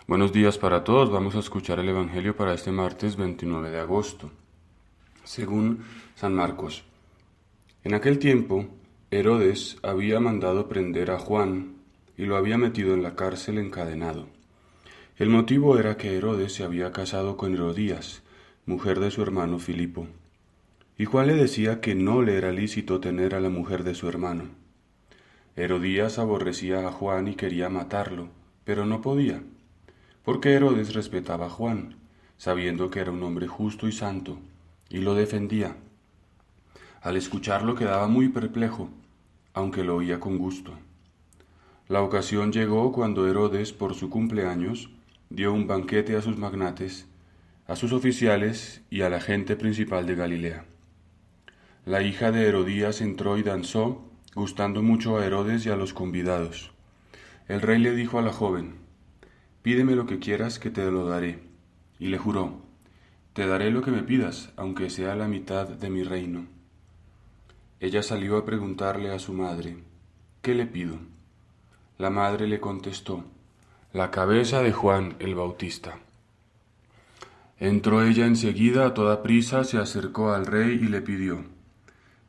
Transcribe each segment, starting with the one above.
Buenos días para todos. Vamos a escuchar el Evangelio para este martes 29 de agosto, según San Marcos. En aquel tiempo, Herodes había mandado prender a Juan y lo había metido en la cárcel encadenado. El motivo era que Herodes se había casado con Herodías, mujer de su hermano Filipo. Y Juan le decía que no le era lícito tener a la mujer de su hermano. Herodías aborrecía a Juan y quería matarlo, pero no podía, porque Herodes respetaba a Juan, sabiendo que era un hombre justo y santo, y lo defendía. Al escucharlo quedaba muy perplejo, aunque lo oía con gusto. La ocasión llegó cuando Herodes, por su cumpleaños, dio un banquete a sus magnates, a sus oficiales y a la gente principal de Galilea. La hija de Herodías entró y danzó, gustando mucho a Herodes y a los convidados. El rey le dijo a la joven: «Pídeme lo que quieras que te lo daré». Y le juró: «Te daré lo que me pidas, aunque sea la mitad de mi reino». Ella salió a preguntarle a su madre: «¿Qué le pido?». La madre le contestó: «La cabeza de Juan el Bautista». Entró ella enseguida, a toda prisa, se acercó al rey y le pidió: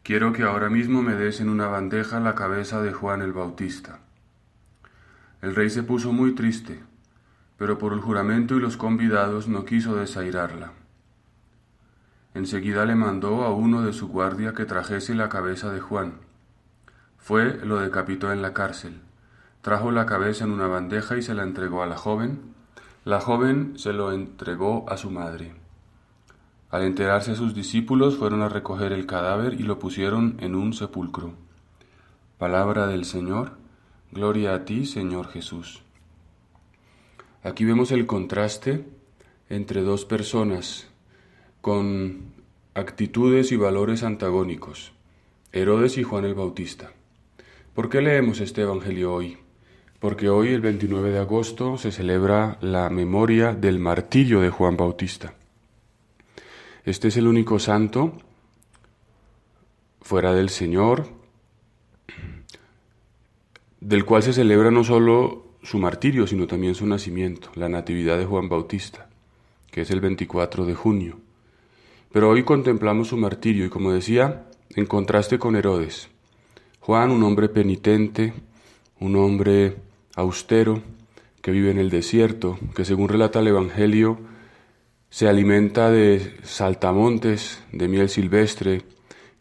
«Quiero que ahora mismo me des en una bandeja la cabeza de Juan el Bautista». El rey se puso muy triste, pero por el juramento y los convidados no quiso desairarla. Enseguida le mandó a uno de su guardia que trajese la cabeza de Juan. Fue, lo decapitó en la cárcel, trajo la cabeza en una bandeja y se la entregó a la joven. La joven se lo entregó a su madre. Al enterarse sus discípulos fueron a recoger el cadáver y lo pusieron en un sepulcro. Palabra del Señor, gloria a ti, Señor Jesús. Aquí vemos el contraste entre dos personas con actitudes y valores antagónicos, Herodes y Juan el Bautista. ¿Por qué leemos este Evangelio hoy? Porque hoy, el 29 de agosto, se celebra la memoria del martirio de Juan Bautista. Este es el único santo, fuera del Señor, del cual se celebra no solo su martirio, sino también su nacimiento, la Natividad de Juan Bautista, que es el 24 de junio. Pero hoy contemplamos su martirio y, como decía, en contraste con Herodes. Juan, un hombre penitente, un hombre austero, que vive en el desierto, que según relata el Evangelio, se alimenta de saltamontes, de miel silvestre,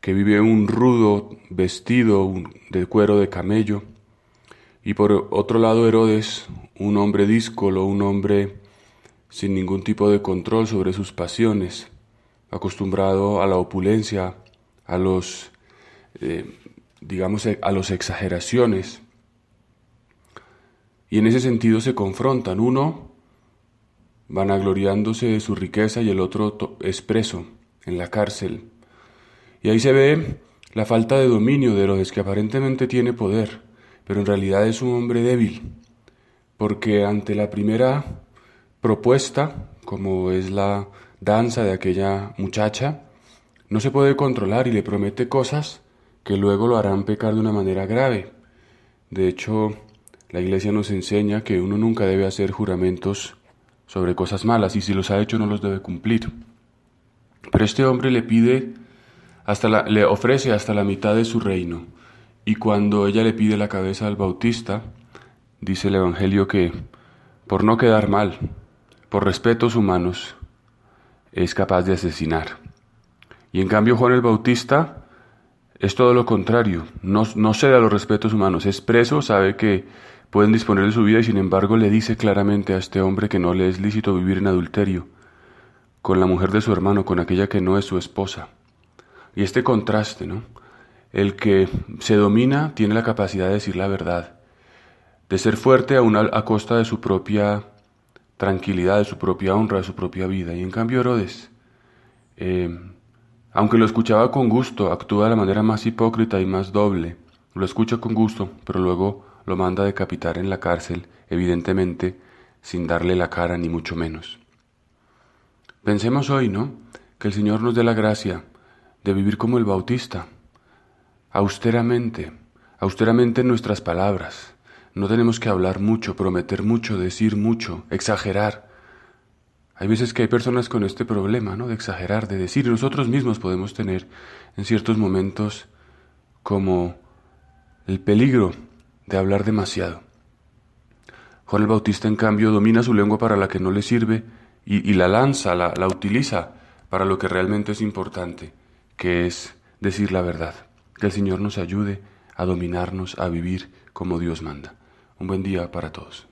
que vive un rudo vestido de cuero de camello. Y por otro lado Herodes, un hombre díscolo, un hombre sin ningún tipo de control sobre sus pasiones, acostumbrado a la opulencia, a los exageraciones. Y en ese sentido se confrontan, uno vanagloriándose de su riqueza y el otro es preso en la cárcel. Y ahí se ve la falta de dominio de Herodes, que aparentemente tiene poder, pero en realidad es un hombre débil, porque ante la primera propuesta, como es la danza de aquella muchacha, no se puede controlar y le promete cosas que luego lo harán pecar de una manera grave. De hecho, la Iglesia nos enseña que uno nunca debe hacer juramentos sobre cosas malas, y si los ha hecho no los debe cumplir. Pero este hombre le ofrece hasta la mitad de su reino, y cuando ella le pide la cabeza al Bautista, dice el Evangelio que, por no quedar mal, por respetos humanos, es capaz de asesinar. Y en cambio Juan el Bautista es todo lo contrario, no cede a los respetos humanos, es preso, sabe que pueden disponer de su vida y sin embargo le dice claramente a este hombre que no le es lícito vivir en adulterio con la mujer de su hermano, con aquella que no es su esposa. Y este contraste, ¿no? El que se domina tiene la capacidad de decir la verdad, de ser fuerte a costa de su propia tranquilidad, de su propia honra, de su propia vida. Y en cambio Herodes, aunque lo escuchaba con gusto, actúa de la manera más hipócrita y más doble. Lo escucha con gusto, pero luego lo manda a decapitar en la cárcel, evidentemente sin darle la cara ni mucho menos. Pensemos hoy, ¿no?, que el Señor nos dé la gracia de vivir como el Bautista, austeramente en nuestras palabras, No tenemos que hablar mucho, prometer mucho, decir mucho, exagerar. Hay veces que hay personas con este problema, ¿no? De exagerar, de decir. Nosotros mismos podemos tener en ciertos momentos como el peligro de hablar demasiado. Juan el Bautista, en cambio, domina su lengua para la que no le sirve y la lanza, la utiliza para lo que realmente es importante, que es decir la verdad. Que el Señor nos ayude a dominarnos, a vivir como Dios manda. Un buen día para todos.